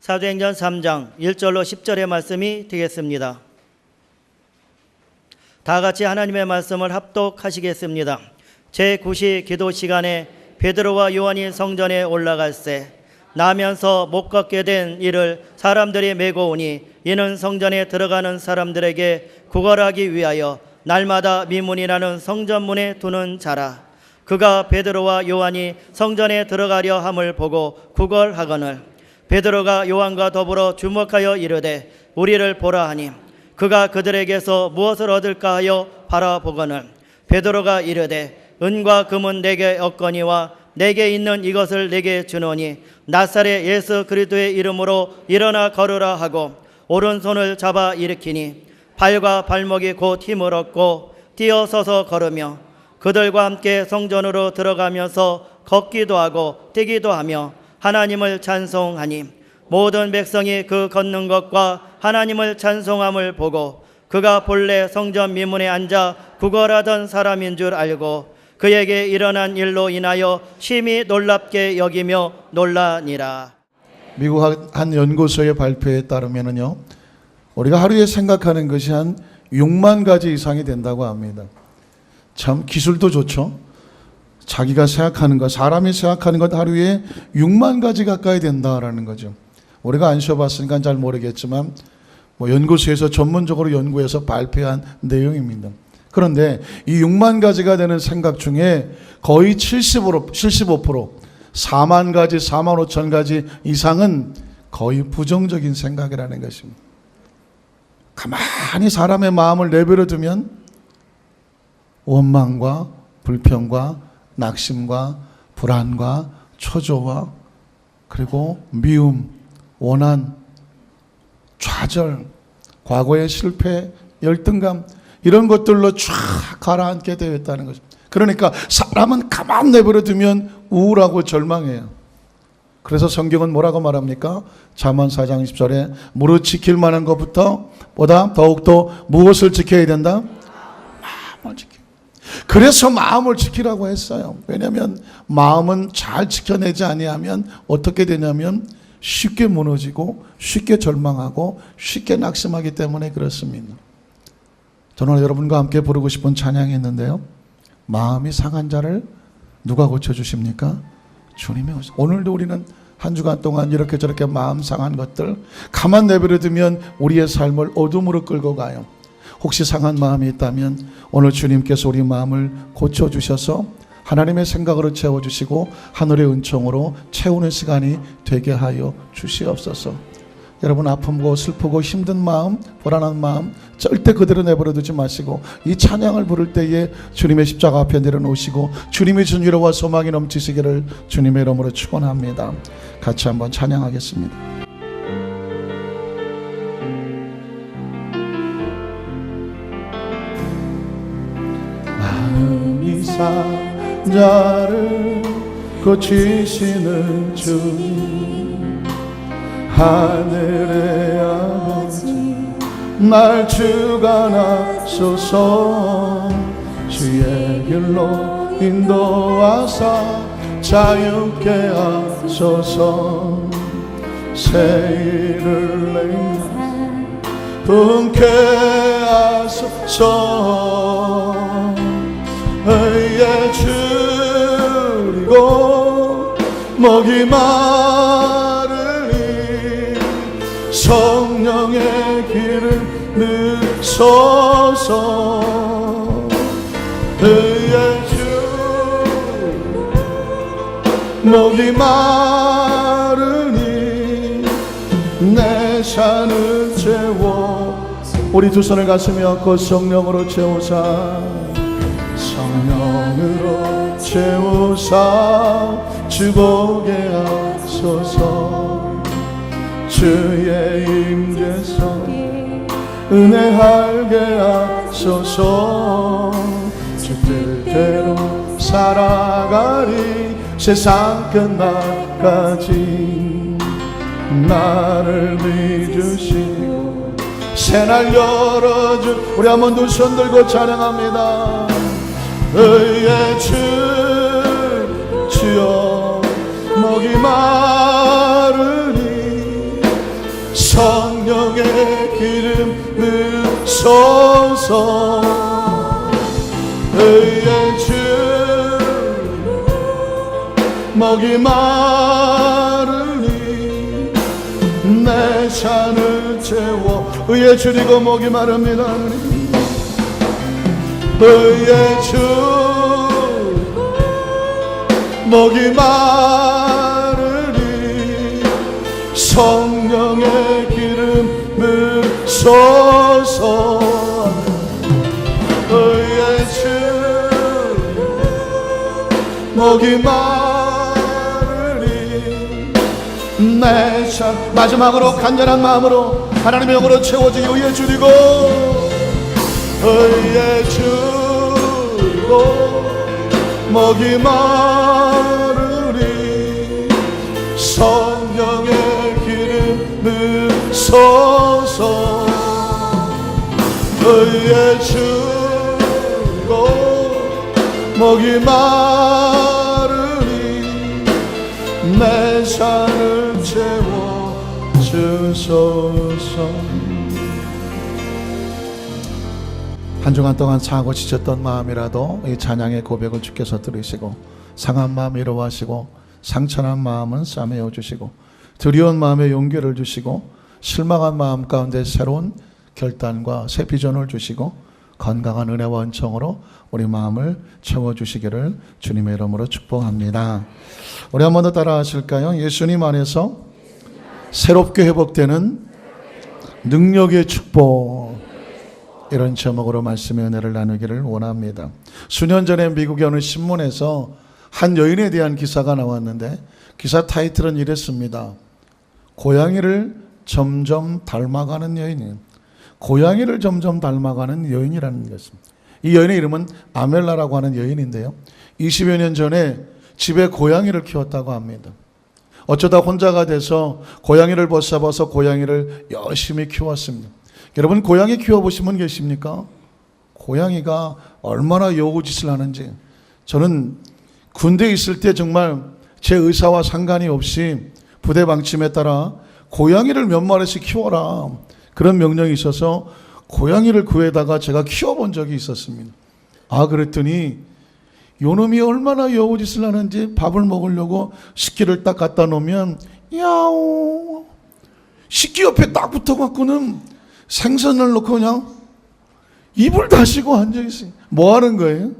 사도행전 3장 1절로 10절의 말씀이 되겠습니다. 다 같이 하나님의 말씀을 합독하시겠습니다. 제9시 기도 시간에 베드로와 요한이 성전에 올라갈새 나면서 못 걷게 된 이를 사람들이 메고 오니 이는 성전에 들어가는 사람들에게 구걸하기 위하여 날마다 미문이 나는 성전문에 두는 자라. 그가 베드로와 요한이 성전에 들어가려 함을 보고 구걸하거늘 베드로가 요한과 더불어 주목하여 이르되 우리를 보라 하니 그가 그들에게서 무엇을 얻을까 하여 바라보거늘 베드로가 이르되 은과 금은 내게 없거니와 내게 있는 이것을 내게 주노니 나사렛 예수 그리스도의 이름으로 일어나 걸으라 하고 오른손을 잡아 일으키니 발과 발목이 곧 힘을 얻고 뛰어서서 걸으며 그들과 함께 성전으로 들어가면서 걷기도 하고 뛰기도 하며 하나님을 찬송하니 모든 백성이 그 걷는 것과 하나님을 찬송함을 보고 그가 본래 성전 미문에 앉아 구걸하던 사람인 줄 알고 그에게 일어난 일로 인하여 심히 놀랍게 여기며 놀라니라. 미국 한 연구소의 발표에 따르면요, 우리가 하루에 생각하는 것이 한 6만 가지 이상이 된다고 합니다. 참 기술도 좋죠. 자기가 생각하는 것, 사람이 생각하는 것 하루에 6만 가지 가까이 된다라는 거죠. 우리가 안 쉬어봤으니까 잘 모르겠지만 연구소에서 전문적으로 연구해서 발표한 내용입니다. 그런데 이 6만 가지가 되는 생각 중에 거의 75% 4만 가지, 4만 5천 가지 이상은 거의 부정적인 생각이라는 것입니다. 가만히 사람의 마음을 내버려 두면 원망과 불평과 낙심과 불안과 초조와 그리고 미움, 원한, 좌절, 과거의 실패, 열등감 이런 것들로 쫙 가라앉게 되어 있다는 거죠. 그러니까 사람은 가만 내버려 두면 우울하고 절망해요. 그래서 성경은 뭐라고 말합니까? 잠언 4장 10절에 무릇 지킬 만한 것부터 보다 더욱더 무엇을 지켜야 된다? 마음을 지켜. 그래서 마음을 지키라고 했어요. 왜냐하면 마음은 잘 지켜내지 아니하면 어떻게 되냐면 쉽게 무너지고 쉽게 절망하고 쉽게 낙심하기 때문에 그렇습니다. 저는 오늘 여러분과 함께 부르고 싶은 찬양이 있는데요, 마음이 상한 자를 누가 고쳐주십니까? 주님이 오셔. 오늘도 우리는 한 주간 동안 이렇게 저렇게 마음 상한 것들 가만 내버려 두면 우리의 삶을 어둠으로 끌고 가요. 혹시 상한 마음이 있다면 오늘 주님께서 우리 마음을 고쳐주셔서 하나님의 생각으로 채워주시고 하늘의 은총으로 채우는 시간이 되게 하여 주시옵소서. 여러분 아픔고 슬프고 힘든 마음, 불안한 마음 절대 그대로 내버려 두지 마시고 이 찬양을 부를 때에 주님의 십자가 앞에 내려놓으시고 주님의 준 위로와 소망이 넘치시기를 주님의 이름으로 축원합니다. 같이 한번 찬양하겠습니다. 마음이 상한 자를 고치시는 주님, 하늘의 아버지 날 주관하소서. 주의 길로 인도하사 자유케 하소서. 새 일을 내게 분케 하소서. 의에 줄이고 목이 마르니 성령의 길을 넣소서. 의에 줄이고 목이 마르니 내 산을 채워. 우리 두 손을 가슴에 얹고 성령으로 채우사. 성령으로 채우사 주보게 하소서. 주의 임재서 은혜하게 하소서. 주 뜻대로 살아가리 세상 끝날까지. 나를 믿으시고 새날 열어준 우리 한번 두 손 들고 찬양합니다. 의의 주여 목이 마르니 기름 부으소서. 의의 주 목이 마르니 내 잔을 채워. 의의 주리고 목이 마릅니다. 의의 주 목이 마르니 성령의 기름 부으소서. 의의 주 목이 마르니 내 잔. 마지막으로 간절한 마음으로 하나님의 영으로 채워지기 위해 주리고. 의의 주고 목이 마르니 성령의 기름 부으소서. 의의 주고 목이 마르니 내 잔을 채워 주소서. 한 주간 동안 상하고 지쳤던 마음이라도 이 찬양의 고백을 주께서 들으시고 상한 마음 위로하시고 상처난 마음은 싸매어 주시고 두려운 마음에 용기를 주시고 실망한 마음 가운데 새로운 결단과 새 비전을 주시고 건강한 은혜와 은총으로 우리 마음을 채워주시기를 주님의 이름으로 축복합니다. 우리 한 번 더 따라 하실까요? 예수님 안에서 새롭게 회복되는 능력의 축복. 이런 제목으로 말씀의 은혜를 나누기를 원합니다. 수년 전에 미국의 어느 신문에서 한 여인에 대한 기사가 나왔는데 기사 타이틀은 이랬습니다. 고양이를 점점 닮아가는 여인. 고양이를 점점 닮아가는 여인이라는 것입니다. 이 여인의 이름은 아멜라라고 하는 여인인데요. 20여 년 전에 집에 고양이를 키웠다고 합니다. 어쩌다 혼자가 돼서 고양이를 벗어봐서 고양이를 열심히 키웠습니다. 여러분 고양이 키워보신 분 계십니까? 고양이가 얼마나 여우짓을 하는지. 저는 군대에 있을 때 정말 제 의사와 상관이 없이 부대 방침에 따라 고양이를 몇 마리씩 키워라 그런 명령이 있어서 고양이를 구해다가 제가 키워본 적이 있었습니다. 아 그랬더니 요놈이 얼마나 여우짓을 하는지 밥을 먹으려고 식기를 딱 갖다 놓으면 야옹 식기 옆에 딱 붙어갖고는 생선을 넣고 그냥 입을 다시고 앉아있어요. 뭐 하는 거예요?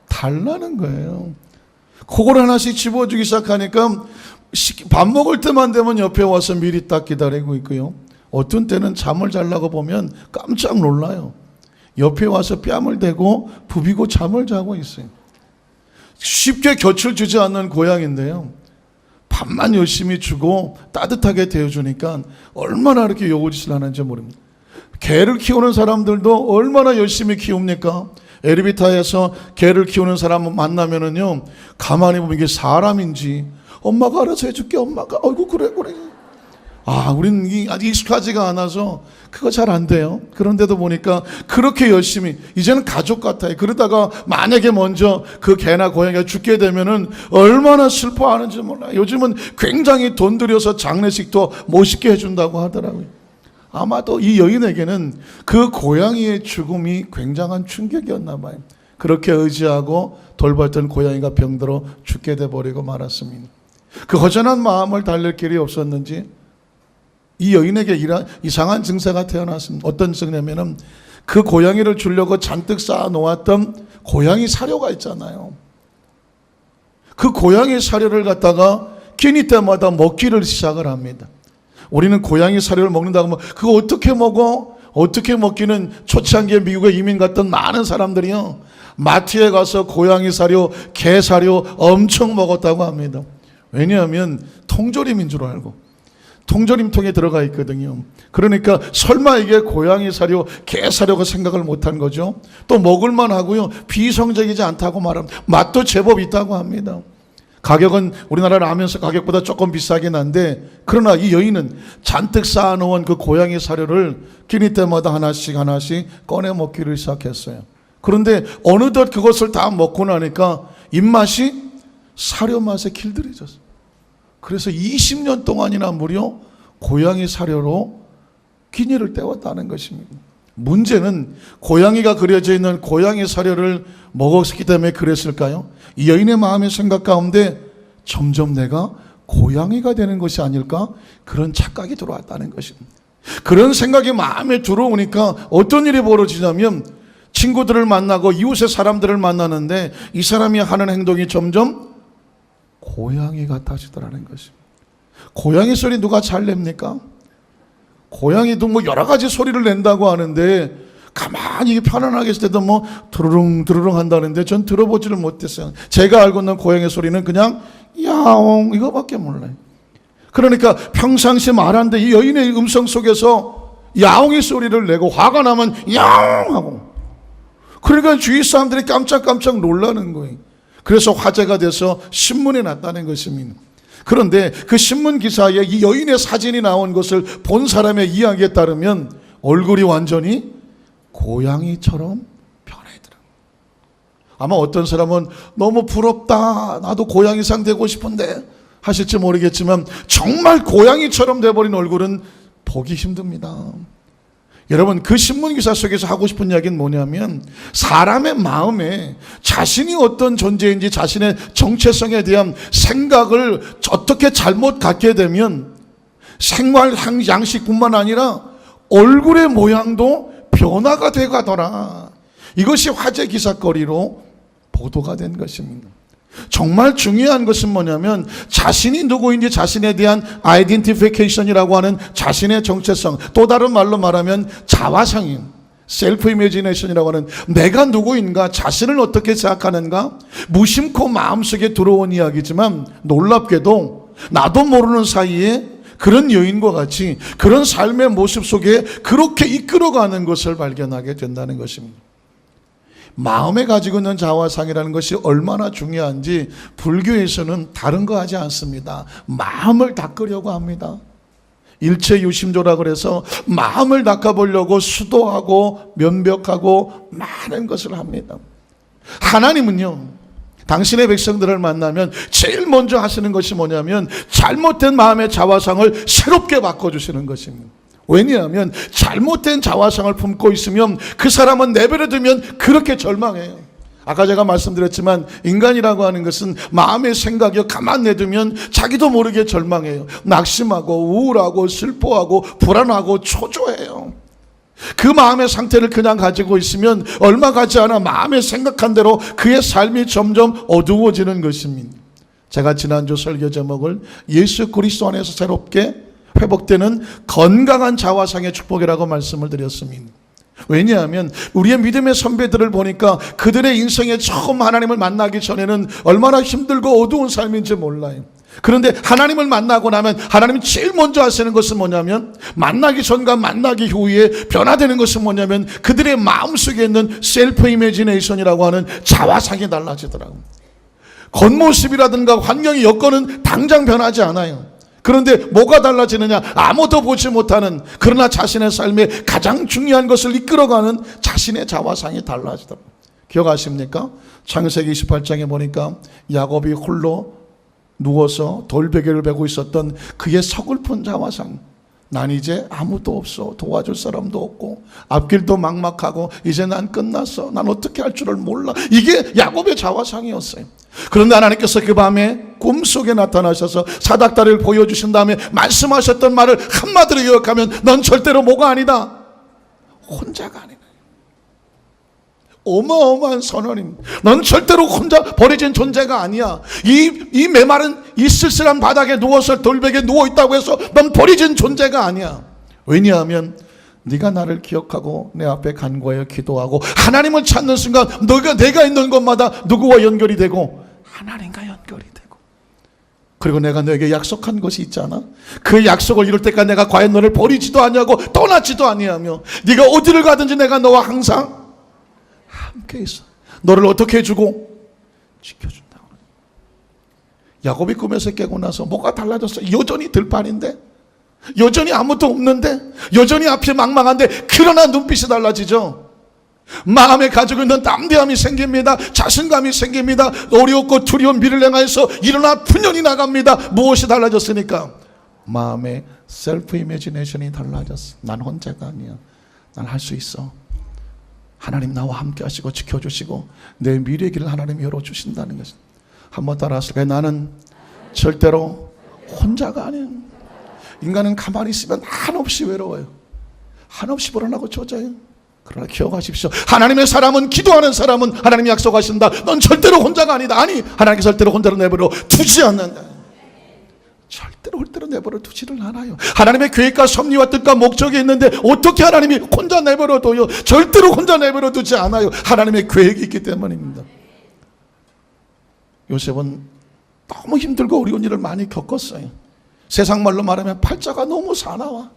달라는 거예요. 그걸 하나씩 집어주기 시작하니까 밥 먹을 때만 되면 옆에 와서 미리 딱 기다리고 있고요. 어떤 때는 잠을 자려고 보면 깜짝 놀라요. 옆에 와서 뺨을 대고 부비고 잠을 자고 있어요. 쉽게 곁을 주지 않는 고양인데요. 밥만 열심히 주고 따뜻하게 대해주니까 얼마나 이렇게 요구짓을 하는지 모릅니다. 개를 키우는 사람들도 얼마나 열심히 키웁니까? 엘리베이터에서 개를 키우는 사람 만나면은요, 가만히 보면 이게 사람인지, 엄마가 알아서 해줄게, 엄마가, 어이구, 그래. 아, 우리는 아직 익숙하지가 않아서 그거 잘 안 돼요. 그런데도 보니까 그렇게 열심히, 이제는 가족 같아요. 그러다가 만약에 먼저 그 개나 고양이가 죽게 되면은 얼마나 슬퍼하는지 몰라요. 요즘은 굉장히 돈 들여서 장례식도 멋있게 해준다고 하더라고요. 아마도 이 여인에게는 그 고양이의 죽음이 굉장한 충격이었나 봐요. 그렇게 의지하고 돌봤던 고양이가 병들어 죽게 돼버리고 말았습니다. 그 허전한 마음을 달랠 길이 없었는지 이 여인에게 이상한 증세가 태어났습니다. 어떤 증세냐면은 그 고양이를 주려고 잔뜩 쌓아 놓았던 고양이 사료가 있잖아요. 그 고양이 사료를 갖다가 끼니 때마다 먹기를 시작을 합니다. 우리는 고양이 사료를 먹는다고 하면 그거 어떻게 먹어? 어떻게 먹기는 초창기에 미국에 이민 갔던 많은 사람들이요, 마트에 가서 고양이 사료, 개 사료 엄청 먹었다고 합니다. 왜냐하면 통조림인 줄 알고 통조림통에 들어가 있거든요. 그러니까 설마 이게 고양이 사료, 개 사료가 생각을 못한 거죠. 또 먹을만 하고요, 비성적이지 않다고 말합니다. 맛도 제법 있다고 합니다. 가격은 우리나라 라면서 가격보다 조금 비싸긴 한데, 그러나 이 여인은 잔뜩 쌓아놓은 그 고양이 사료를 끼니 때마다 하나씩 꺼내 먹기를 시작했어요. 그런데 어느덧 그것을 다 먹고 나니까 입맛이 사료 맛에 길들여졌어요. 그래서 20년 동안이나 무려 고양이 사료로 기니를 때웠다는 것입니다. 문제는 고양이가 그려져 있는 고양이 사료를 먹었기 때문에 그랬을까요? 이 여인의 마음의 생각 가운데 점점 내가 고양이가 되는 것이 아닐까? 그런 착각이 들어왔다는 것입니다. 그런 생각이 마음에 들어오니까 어떤 일이 벌어지냐면 친구들을 만나고 이웃의 사람들을 만나는데 이 사람이 하는 행동이 점점 고양이 같아지더라는 것입니다. 고양이 소리 누가 잘 냅니까? 고양이도 뭐 여러 가지 소리를 낸다고 하는데 가만히 편안하게 있을 때도 뭐 드르릉 드르릉 한다는데 전 들어보지를 못했어요. 제가 알고 있는 고양이 소리는 그냥 야옹 이거밖에 몰라요. 그러니까 평상시 말하는데 이 여인의 음성 속에서 야옹의 소리를 내고 화가 나면 야옹 하고, 그러니까 주위 사람들이 깜짝깜짝 놀라는 거예요. 그래서 화제가 돼서 신문에 났다는 것입니다. 그런데 그 신문 기사에 이 여인의 사진이 나온 것을 본 사람의 이야기에 따르면 얼굴이 완전히 고양이처럼 변해있더라고요. 아마 어떤 사람은 너무 부럽다, 나도 고양이상 되고 싶은데 하실지 모르겠지만 정말 고양이처럼 돼버린 얼굴은 보기 힘듭니다. 여러분, 그 신문기사 속에서 하고 싶은 이야기는 뭐냐면 사람의 마음에 자신이 어떤 존재인지 자신의 정체성에 대한 생각을 어떻게 잘못 갖게 되면 생활 양식뿐만 아니라 얼굴의 모양도 변화가 돼 가더라. 이것이 화제 기사거리로 보도가 된 것입니다. 정말 중요한 것은 뭐냐면 자신이 누구인지 자신에 대한 아이덴티피케이션이라고 하는 자신의 정체성, 또 다른 말로 말하면 자화상인, 셀프 이미지네이션이라고 하는 내가 누구인가, 자신을 어떻게 생각하는가, 무심코 마음속에 들어온 이야기지만 놀랍게도 나도 모르는 사이에 그런 여인과 같이 그런 삶의 모습 속에 그렇게 이끌어가는 것을 발견하게 된다는 것입니다. 마음에 가지고 있는 자화상이라는 것이 얼마나 중요한지 불교에서는 다른 거 하지 않습니다. 마음을 닦으려고 합니다. 일체유심조라 그래서 마음을 닦아보려고 수도하고 면벽하고 많은 것을 합니다. 하나님은요, 당신의 백성들을 만나면 제일 먼저 하시는 것이 뭐냐면 잘못된 마음의 자화상을 새롭게 바꿔주시는 것입니다. 왜냐하면 잘못된 자화상을 품고 있으면 그 사람은 내버려 두면 그렇게 절망해요. 아까 제가 말씀드렸지만 인간이라고 하는 것은 마음의 생각이 가만 내두면 자기도 모르게 절망해요. 낙심하고 우울하고 슬퍼하고 불안하고 초조해요. 그 마음의 상태를 그냥 가지고 있으면 얼마 가지 않아 마음에 생각한 대로 그의 삶이 점점 어두워지는 것입니다. 제가 지난주 설교 제목을 예수 그리스도 안에서 새롭게 회복되는 건강한 자화상의 축복이라고 말씀을 드렸습니다. 왜냐하면 우리의 믿음의 선배들을 보니까 그들의 인생에 처음 하나님을 만나기 전에는 얼마나 힘들고 어두운 삶인지 몰라요. 그런데 하나님을 만나고 나면 하나님이 제일 먼저 하시는 것은 뭐냐면 만나기 전과 만나기 후에 변화되는 것은 뭐냐면 그들의 마음속에 있는 셀프 이미지네이션이라고 하는 자화상이 달라지더라고요. 겉모습이라든가 환경의 여건은 당장 변하지 않아요. 그런데 뭐가 달라지느냐? 아무도 보지 못하는, 그러나 자신의 삶에 가장 중요한 것을 이끌어가는 자신의 자화상이 달라지더라고요. 기억하십니까? 창세기 28장에 보니까 야곱이 홀로 누워서 돌베개를 베고 있었던 그의 서글픈 자화상. 난 이제 아무도 없어, 도와줄 사람도 없고 앞길도 막막하고 이제 난 끝났어, 난 어떻게 할 줄을 몰라. 이게 야곱의 자화상이었어요. 그런데 하나님께서 그 밤에 꿈속에 나타나셔서 사닥다리를 보여주신 다음에 말씀하셨던 말을 한마디로 기억하면 넌 절대로 뭐가 아니다, 혼자가 아니다. 어마어마한 선언입니다. 넌 절대로 혼자 버려진 존재가 아니야. 이 메마른 이 쓸쓸한 바닥에 누워서 돌베개에 누워있다고 해서 넌 버려진 존재가 아니야. 왜냐하면 네가 나를 기억하고 내 앞에 간구하여 기도하고 하나님을 찾는 순간 내가 있는 곳마다 누구와 연결이 되고 하나님과 연결이 되고, 그리고 내가 너에게 약속한 것이 있잖아. 그 약속을 이룰 때까지 내가 과연 너를 버리지도 아니하고 떠나지도 아니하며 네가 어디를 가든지 내가 너와 항상 함께 있어. 너를 어떻게 해주고 지켜준다고. 야곱이 꿈에서 깨고 나서 뭐가 달라졌어? 여전히 들판인데, 여전히 아무도 없는데, 여전히 앞이 망망한데, 그러나 눈빛이 달라지죠. 마음에 가지고 있는 담대함이 생깁니다. 자신감이 생깁니다. 어렵고 두려운 미래를 향해서 일어나 푸념이 나갑니다. 무엇이 달라졌습니까? 마음의 셀프 이미지네이션이 달라졌어. 난 혼자가 아니야. 난 할 수 있어. 하나님 나와 함께 하시고 지켜주시고 내 미래의 길을 하나님이 열어주신다는 것입니다. 한번 따라하실까요? 나는 절대로 혼자가 아니야. 인간은 가만히 있으면 한없이 외로워요. 한없이 불안하고 조져요. 그러나 기억하십시오. 하나님의 사람은, 기도하는 사람은 하나님이 약속하신다. 넌 절대로 혼자가 아니다. 아니, 하나님께서 절대로 혼자로 내버려 두지 않는다. 절대로 내버려 두지를 않아요. 하나님의 계획과 섭리와 뜻과 목적이 있는데 어떻게 하나님이 혼자 내버려 둬요? 절대로 혼자 내버려 두지 않아요. 하나님의 계획이 있기 때문입니다. 요셉은 너무 힘들고 어려운 일을 많이 겪었어요. 세상 말로 말하면 팔자가 너무 사나워.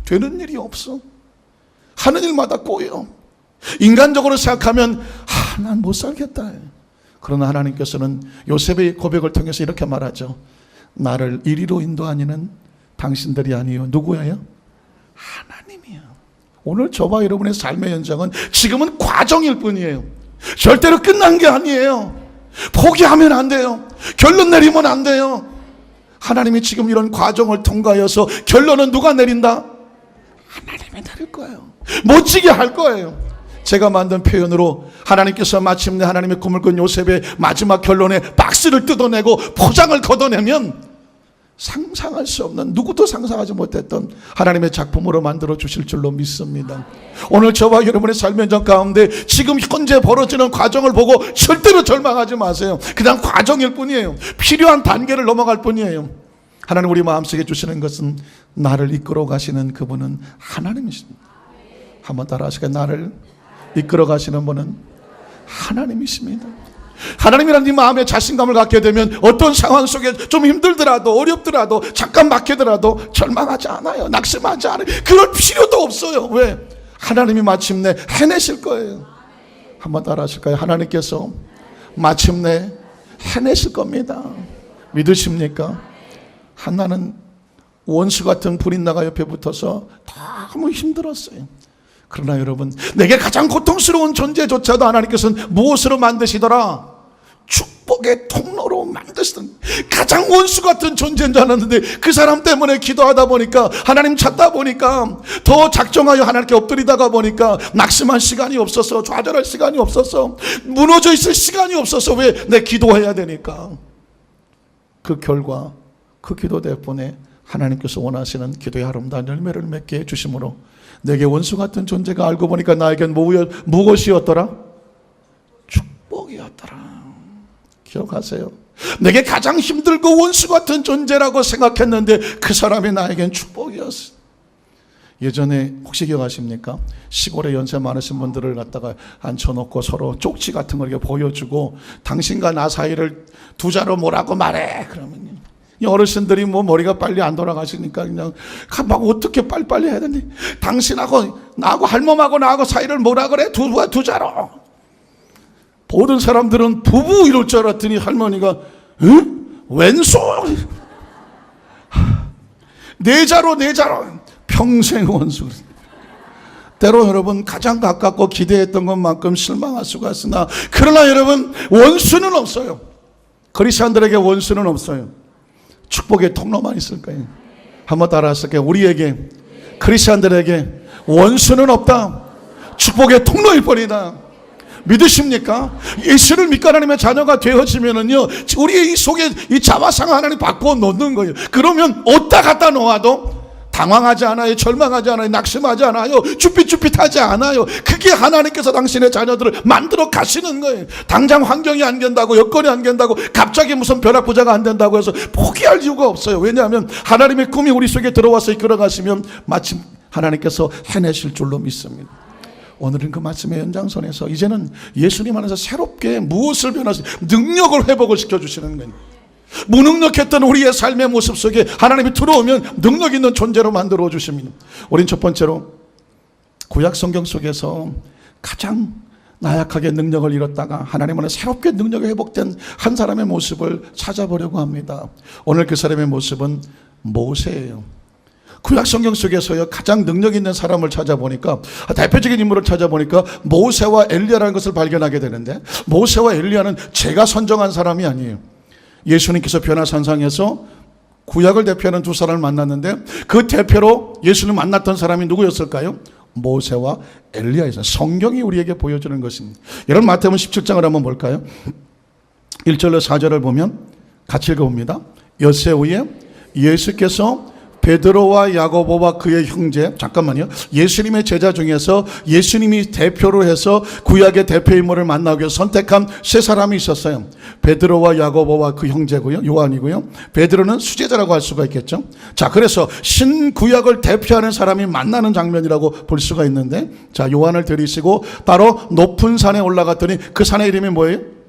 되는 일이 없어. 하는 일마다 꼬여. 인간적으로 생각하면 난 못 살겠다. 그러나 하나님께서는 요셉의 고백을 통해서 이렇게 말하죠. 나를 이리로 인도하니는 당신들이 아니요. 누구예요? 하나님이요. 오늘 저와 여러분의 삶의 현장은 지금은 과정일 뿐이에요. 절대로 끝난 게 아니에요. 포기하면 안 돼요. 결론 내리면 안 돼요. 하나님이 지금 이런 과정을 통과해서 결론은 누가 내린다? 하나님이 내릴 거예요. 멋지게 할 거예요. 제가 만든 표현으로 하나님께서 마침내 하나님의 꿈을 꾼 요셉의 마지막 결론에 박스를 뜯어내고 포장을 걷어내면 상상할 수 없는, 누구도 상상하지 못했던 하나님의 작품으로 만들어 주실 줄로 믿습니다. 오늘 저와 여러분의 삶의 현장 가운데 지금 현재 벌어지는 과정을 보고 절대로 절망하지 마세요. 그냥 과정일 뿐이에요. 필요한 단계를 넘어갈 뿐이에요. 하나님 우리 마음속에 주시는 것은 나를 이끌어 가시는 그분은 하나님이십니다. 한번 따라 하실까요? 나를 이끌어 가시는 분은 하나님이십니다. 하나님이란 네 마음에 자신감을 갖게 되면 어떤 상황 속에 좀 힘들더라도 어렵더라도 잠깐 막히더라도 절망하지 않아요. 낙심하지 않아요. 그럴 필요도 없어요. 왜? 하나님이 마침내 해내실 거예요. 한번 따라 하실까요? 하나님께서 마침내 해내실 겁니다. 믿으십니까? 한나는 원수 같은 불인나가 옆에 붙어서 너무 힘들었어요. 그러나 여러분, 내게 가장 고통스러운 존재조차도 하나님께서는 무엇으로 만드시더라? 축복의 통로로 만드시던, 가장 원수 같은 존재인 줄 알았는데 그 사람 때문에 기도하다 보니까, 하나님 찾다 보니까, 더 작정하여 하나님께 엎드리다가 보니까 낙심할 시간이 없어서, 좌절할 시간이 없어서, 무너져 있을 시간이 없어서. 왜? 내 기도해야 되니까. 그 결과, 그 기도 덕분에 하나님께서 원하시는 기도의 아름다운 열매를 맺게 해주심으로 내게 원수 같은 존재가 알고 보니까 나에겐 무엇이었더라? 축복이었더라. 기억하세요? 내게 가장 힘들고 원수 같은 존재라고 생각했는데 그 사람이 나에겐 축복이었어요. 예전에 혹시 기억하십니까? 시골에 연세 많으신 분들을 갖다가 앉혀놓고 서로 쪽지 같은 걸 이렇게 보여주고, 당신과 나 사이를 두 자로 뭐라고 말해. 그러면 어르신들이 뭐 머리가 빨리 안 돌아가시니까 그냥 막 어떻게 빨리빨리 해야 되니? 당신하고 나하고 할멈하고 나하고 사이를 뭐라 그래? 두 자로. 모든 사람들은 부부 이럴 줄 알았더니 할머니가 응? 왼손 네 자로 평생 원수. 때로 여러분 가장 가깝고 기대했던 것만큼 실망할 수가 있으나, 그러나 여러분 원수는 없어요. 그리스도인들에게 원수는 없어요. 축복의 통로만 있을 거예요. 한번 따라 하실게요. 우리에게, 그리스도인들에게 원수는 없다. 축복의 통로일 뿐이다. 믿으십니까? 예수를 믿고 하나님의 자녀가 되어지면은요, 우리의 이 속에 이 자화상 하나님 바꾸어 놓는 거예요. 그러면 어디다 갖다 놓아도 당황하지 않아요. 절망하지 않아요. 낙심하지 않아요. 쭈삣쭈삣하지 않아요. 그게 하나님께서 당신의 자녀들을 만들어 가시는 거예요. 당장 환경이 안 된다고, 여건이 안 된다고, 갑자기 무슨 벼락부자가 안 된다고 해서 포기할 이유가 없어요. 왜냐하면 하나님의 꿈이 우리 속에 들어와서 이끌어 가시면 마침 하나님께서 해내실 줄로 믿습니다. 오늘은 그 말씀의 연장선에서 이제는 예수님 안에서 새롭게 무엇을 변화시, 능력을 회복을 시켜주시는 거예요. 무능력했던 우리의 삶의 모습 속에 하나님이 들어오면 능력 있는 존재로 만들어 주십니다. 우린 첫 번째로 구약 성경 속에서 가장 나약하게 능력을 잃었다가 하나님 안에 새롭게 능력이 회복된 한 사람의 모습을 찾아보려고 합니다. 오늘 그 사람의 모습은 모세예요. 구약 성경 속에서요, 가장 능력 있는 사람을 찾아보니까, 대표적인 인물을 찾아보니까 모세와 엘리야라는 것을 발견하게 되는데, 모세와 엘리야는 제가 선정한 사람이 아니에요. 예수님께서 변화산상에서 구약을 대표하는 두 사람을 만났는데 그 대표로 예수를 만났던 사람이 누구였을까요? 모세와 엘리야였어요. 성경이 우리에게 보여주는 것입니다. 여러분 마태복음 17장을 한번 볼까요? 1절로 4절을 보면 같이 읽어봅니다. 엿새 후에 예수께서 베드로와 야고보와 그의 형제, 잠깐만요, 예수님의 제자 중에서 예수님이 대표로 해서 구약의 대표 인물을 만나기 위해 선택한 세 사람이 있었어요. 베드로와 야고보와 그 형제고요, 요한이고요. 베드로는 수제자라고 할 수가 있겠죠. 자, 그래서 신구약을 대표하는 사람이 만나는 장면이라고 볼 수가 있는데, 자, 요한을 들이시고 따로 높은 산에 올라갔더니 그 산의 이름이 뭐예요?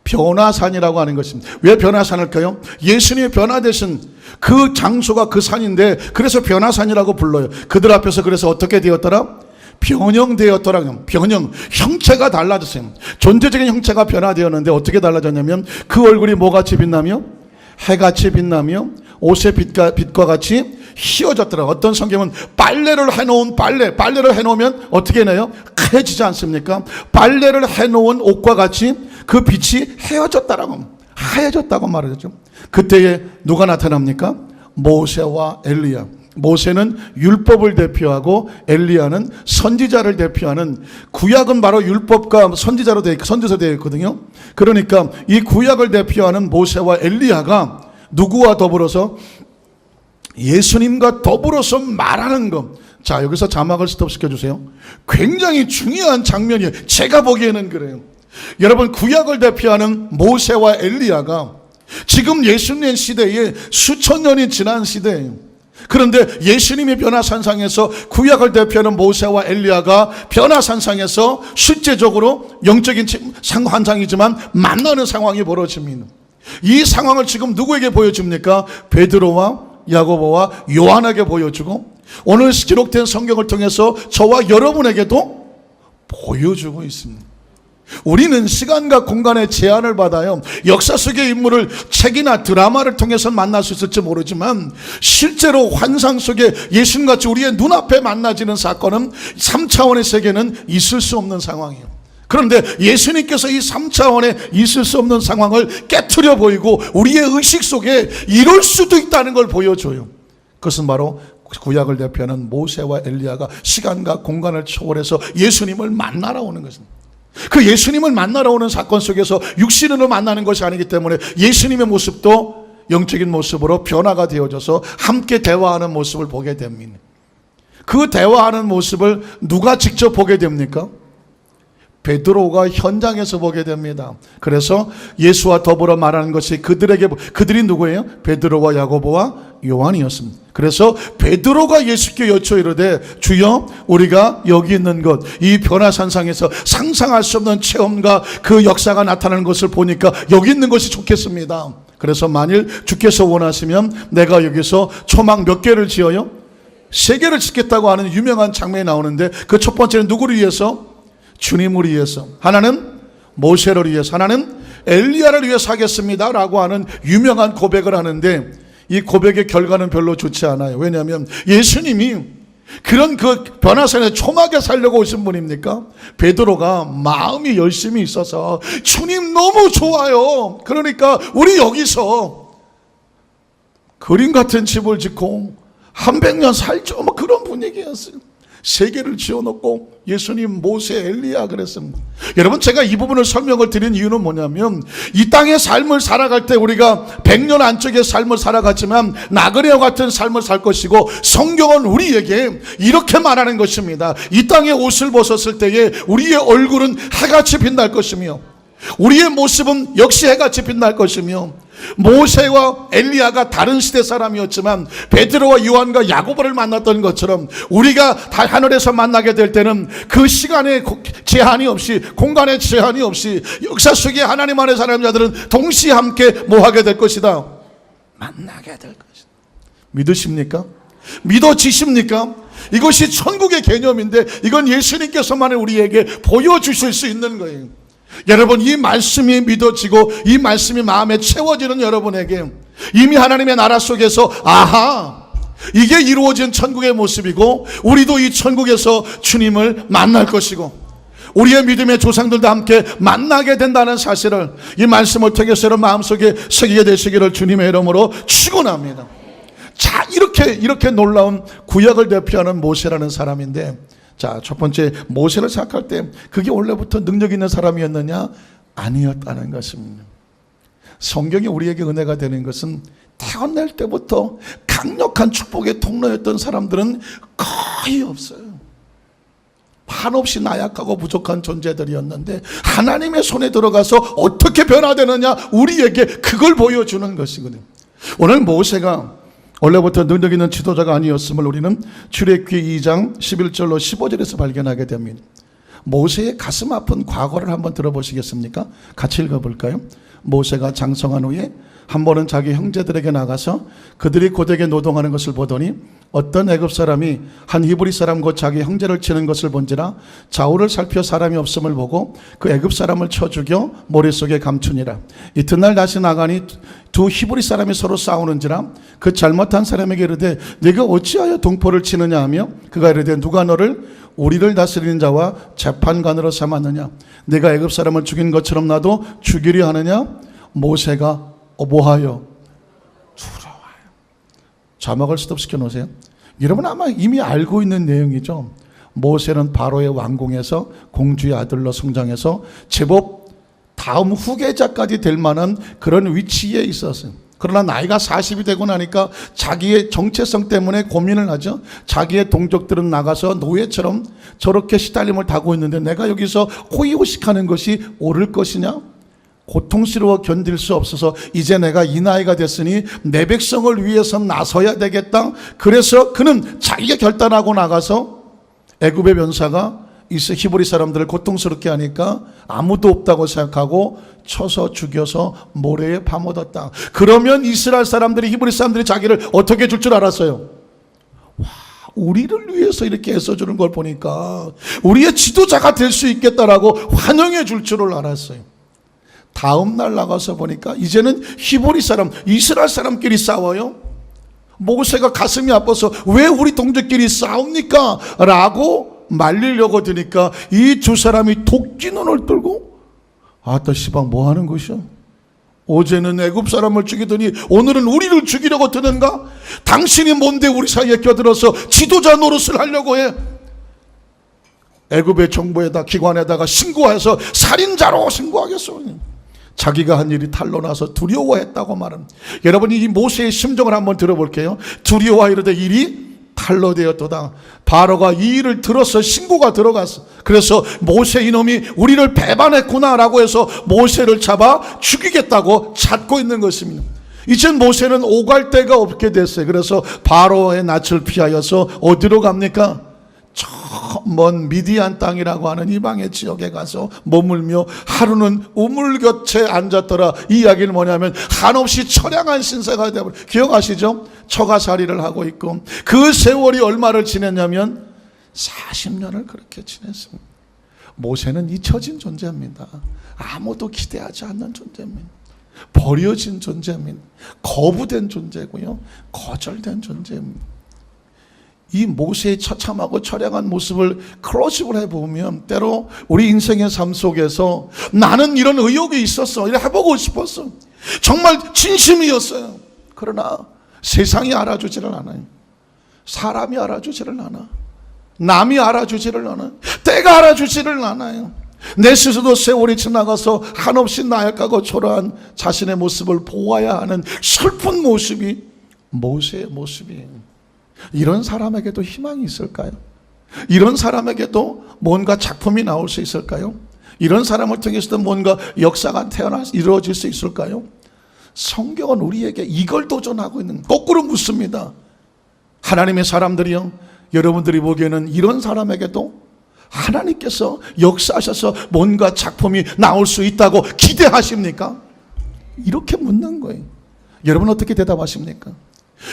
변화산이라고 하는 것입니다. 왜 변화산일까요? 예수님이 변화되신 그 장소가 그 산인데 그래서 변화산이라고 불러요. 그들 앞에서 그래서 어떻게 되었더라? 변형되었더라. 변형, 형체가 달라졌어요. 존재적인 형체가 변화되었는데 어떻게 달라졌냐면 그 얼굴이 뭐같이 빛나며? 해같이 빛나며 옷의 빛과 같이 휘어졌더라. 어떤 성경은 빨래를 해놓은 빨래를 해놓으면 어떻게 해요? 해지지 않습니까? 빨래를 해놓은 옷과 같이 그 빛이 하얘졌다고 말하죠. 그때에 누가 나타납니까? 모세와 엘리야. 모세는 율법을 대표하고 엘리야는 선지자를 대표하는, 구약은 바로 율법과 선지자로 되어 있거든요. 그러니까 이 구약을 대표하는 모세와 엘리야가 누구와 더불어서? 예수님과 더불어서 말하는 것. 자, 여기서 자막을 스톱시켜 주세요. 굉장히 중요한 장면이에요. 제가 보기에는 그래요. 여러분, 구약을 대표하는 모세와 엘리야가 지금 예수님 시대에 수천 년이 지난 시대예요. 그런데 예수님이 변화산상에서 구약을 대표하는 모세와 엘리야가 변화산상에서 실제적으로 영적인 환상이지만 만나는 상황이 벌어집니다. 이 상황을 지금 누구에게 보여줍니까? 베드로와 야고보와 요한에게 보여주고 오늘 기록된 성경을 통해서 저와 여러분에게도 보여주고 있습니다. 우리는 시간과 공간의 제한을 받아요. 역사 속의 인물을 책이나 드라마를 통해서 만날 수 있을지 모르지만 실제로 환상 속에 예수님같이 우리의 눈앞에 만나지는 사건은 3차원의 세계는 있을 수 없는 상황이에요. 그런데 예수님께서 이 3차원에 있을 수 없는 상황을 깨트려 보이고 우리의 의식 속에 이룰 수도 있다는 걸 보여줘요. 그것은 바로 구약을 대표하는 모세와 엘리야가 시간과 공간을 초월해서 예수님을 만나러 오는 것입니다. 그 예수님을 만나러 오는 사건 속에서 육신으로 만나는 것이 아니기 때문에 예수님의 모습도 영적인 모습으로 변화가 되어져서 함께 대화하는 모습을 보게 됩니다. 그 대화하는 모습을 누가 직접 보게 됩니까? 베드로가 현장에서 보게 됩니다. 그래서 예수와 더불어 말하는 것이 그들이 누구예요? 베드로와 야고보와 요한이었습니다. 그래서 베드로가 예수께 여쭈어 이르되 주여 우리가 여기 있는 것, 이 변화산상에서 상상할 수 없는 체험과 그 역사가 나타나는 것을 보니까 여기 있는 것이 좋겠습니다. 그래서 만일 주께서 원하시면 내가 여기서 초막 몇 개를 지어요? 3개를 짓겠다고 하는 유명한 장면이 나오는데 그 첫 번째는 누구를 위해서? 주님을 위해서, 하나는 모세를 위해서, 하나는 엘리야를 위해서 하겠습니다 라고 하는 유명한 고백을 하는데 이 고백의 결과는 별로 좋지 않아요. 왜냐하면 예수님이 그런 그 변화산에 초막에 살려고 오신 분입니까? 베드로가 마음이 열심히 있어서 주님 너무 좋아요. 그러니까 우리 여기서 그림 같은 집을 짓고 한 100년 살죠. 뭐 그런 분위기였어요. 3개를 지어놓고 예수님, 모세, 엘리야 그랬습니다. 여러분, 제가 이 부분을 설명을 드린 이유는 뭐냐면 이 땅의 삶을 살아갈 때 우리가 100년 안쪽의 삶을 살아갔지만 나그네와 같은 삶을 살 것이고 성경은 우리에게 이렇게 말하는 것입니다. 이 땅의 옷을 벗었을 때에 우리의 얼굴은 해같이 빛날 것이며 우리의 모습은 역시 해같이 빛날 것이며 모세와 엘리야가 다른 시대 사람이었지만 베드로와 요한과 야고보를 만났던 것처럼 우리가 다 하늘에서 만나게 될 때는 그 시간의 제한이 없이 공간의 제한이 없이 역사 속에 하나님 안에 사는 자들은 동시에 함께 뭐하게 될 것이다? 만나게 될 것이다. 믿으십니까? 믿어지십니까? 이것이 천국의 개념인데 이건 예수님께서만 우리에게 보여주실 수 있는 거예요. 여러분, 이 말씀이 믿어지고 이 말씀이 마음에 채워지는 여러분에게 이미 하나님의 나라 속에서 아하, 이게 이루어진 천국의 모습이고 우리도 이 천국에서 주님을 만날 것이고 우리의 믿음의 조상들도 함께 만나게 된다는 사실을 이 말씀을 통해서 여러분 마음속에 새기게 되시기를 주님의 이름으로 축원합니다. 자, 이렇게 놀라운 구약을 대표하는 모세라는 사람인데, 자, 첫 번째 모세를 생각할 때 그게 원래부터 능력 있는 사람이었느냐? 아니었다는 것입니다. 성경이 우리에게 은혜가 되는 것은 태어날 때부터 강력한 축복의 통로였던 사람들은 거의 없어요. 한없이 나약하고 부족한 존재들이었는데 하나님의 손에 들어가서 어떻게 변화되느냐, 우리에게 그걸 보여주는 것이거든요. 오늘 모세가 원래부터 능력 있는 지도자가 아니었음을 우리는 출애굽기 2장 11절로 15절에서 발견하게 됩니다. 모세의 가슴 아픈 과거를 한번 들어보시겠습니까? 같이 읽어볼까요? 모세가 장성한 후에 한 번은 자기 형제들에게 나가서 그들이 고되게 노동하는 것을 보더니 어떤 애굽 사람이 한 히브리 사람 곧 자기 형제를 치는 것을 본지라 좌우를 살펴 사람이 없음을 보고 그 애굽 사람을 쳐 죽여 모래 속에 감추니라. 이튿날 다시 나가니 두 히브리 사람이 서로 싸우는지라 그 잘못한 사람에게 이르되 네가 어찌하여 동포를 치느냐 하며 그가 이르되 누가 너를 우리를 다스리는 자와 재판관으로 삼았느냐? 네가 애굽 사람을 죽인 것처럼 나도 죽이려 하느냐? 모세가 뭐하여? 두려워요. 자막을 스톱시켜 놓으세요. 여러분 아마 이미 알고 있는 내용이죠. 모세는 바로의 왕궁에서 공주의 아들로 성장해서 제법 다음 후계자까지 될 만한 그런 위치에 있었어요. 그러나 나이가 40이 되고 나니까 자기의 정체성 때문에 고민을 하죠. 자기의 동족들은 나가서 노예처럼 저렇게 시달림을 당하고 있는데 내가 여기서 호의호식하는 것이 옳을 것이냐? 고통스러워 견딜 수 없어서 이제 내가 이 나이가 됐으니 내 백성을 위해서 나서야 되겠다. 그래서 그는 자기가 결단하고 나가서 애굽의 병사가 히브리 사람들을 고통스럽게 하니까 아무도 없다고 생각하고 쳐서 죽여서 모래에 파묻었다. 그러면 이스라엘 사람들이, 히브리 사람들이 자기를 어떻게 줄 줄 알았어요? 와, 우리를 위해서 이렇게 애써주는 걸 보니까 우리의 지도자가 될 수 있겠다라고 환영해 줄 줄을 알았어요. 다음 날 나가서 보니까 이제는 히브리 사람, 이스라엘 사람끼리 싸워요. 모세가 가슴이 아파서 왜 우리 동족끼리 싸웁니까? 라고 말리려고 드니까 이 두 사람이 도끼 눈을 들고 아따 시방 뭐 하는 것이야? 어제는 애굽 사람을 죽이더니 오늘은 우리를 죽이려고 드는가? 당신이 뭔데 우리 사이에 껴들어서 지도자 노릇을 하려고 해? 애굽의 정부에다 기관에다가 신고해서 살인자로 신고하겠어. 자기가 한 일이 탄로나서 두려워했다고 말합니다. 여러분이 이 모세의 심정을 한번 들어볼게요. 두려워 이르되 일이 탄로되었도다. 바로가 이 일을 들어서 신고가 들어갔어. 그래서 모세 이놈이 우리를 배반했구나라고 해서 모세를 잡아 죽이겠다고 찾고 있는 것입니다. 이젠 모세는 오갈 데가 없게 됐어요. 그래서 바로의 낯을 피하여서 어디로 갑니까? 저 먼 미디안 땅이라고 하는 이방의 지역에 가서 머물며 하루는 우물 곁에 앉았더라. 이 이야기는 뭐냐면 한없이 처량한 신세가 되어버려. 기억하시죠? 처가살이를 하고 있고 그 세월이 얼마를 지냈냐면 40년을 그렇게 지냈습니다. 모세는 잊혀진 존재입니다. 아무도 기대하지 않는 존재입니다. 버려진 존재입니다. 거부된 존재고요, 거절된 존재입니다. 이 모세의 처참하고 처량한 모습을 클로즈업을 해보면 때로 우리 인생의 삶 속에서 나는 이런 의욕이 있었어, 이래 해보고 싶었어, 정말 진심이었어요. 그러나 세상이 알아주지를 않아요. 사람이 알아주지를 않아. 남이 알아주지를 않아요. 때가 알아주지를 않아요. 내 스스로 세월이 지나가서 한없이 나약하고 초라한 자신의 모습을 보아야 하는 슬픈 모습이 모세의 모습이에요. 이런 사람에게도 희망이 있을까요? 이런 사람에게도 뭔가 작품이 나올 수 있을까요? 이런 사람을 통해서도 뭔가 역사가 이루어질 수 있을까요? 성경은 우리에게 이걸 도전하고 있는, 거꾸로 묻습니다. 하나님의 사람들이요, 여러분들이 보기에는 이런 사람에게도 하나님께서 역사하셔서 뭔가 작품이 나올 수 있다고 기대하십니까? 이렇게 묻는 거예요. 여러분 어떻게 대답하십니까?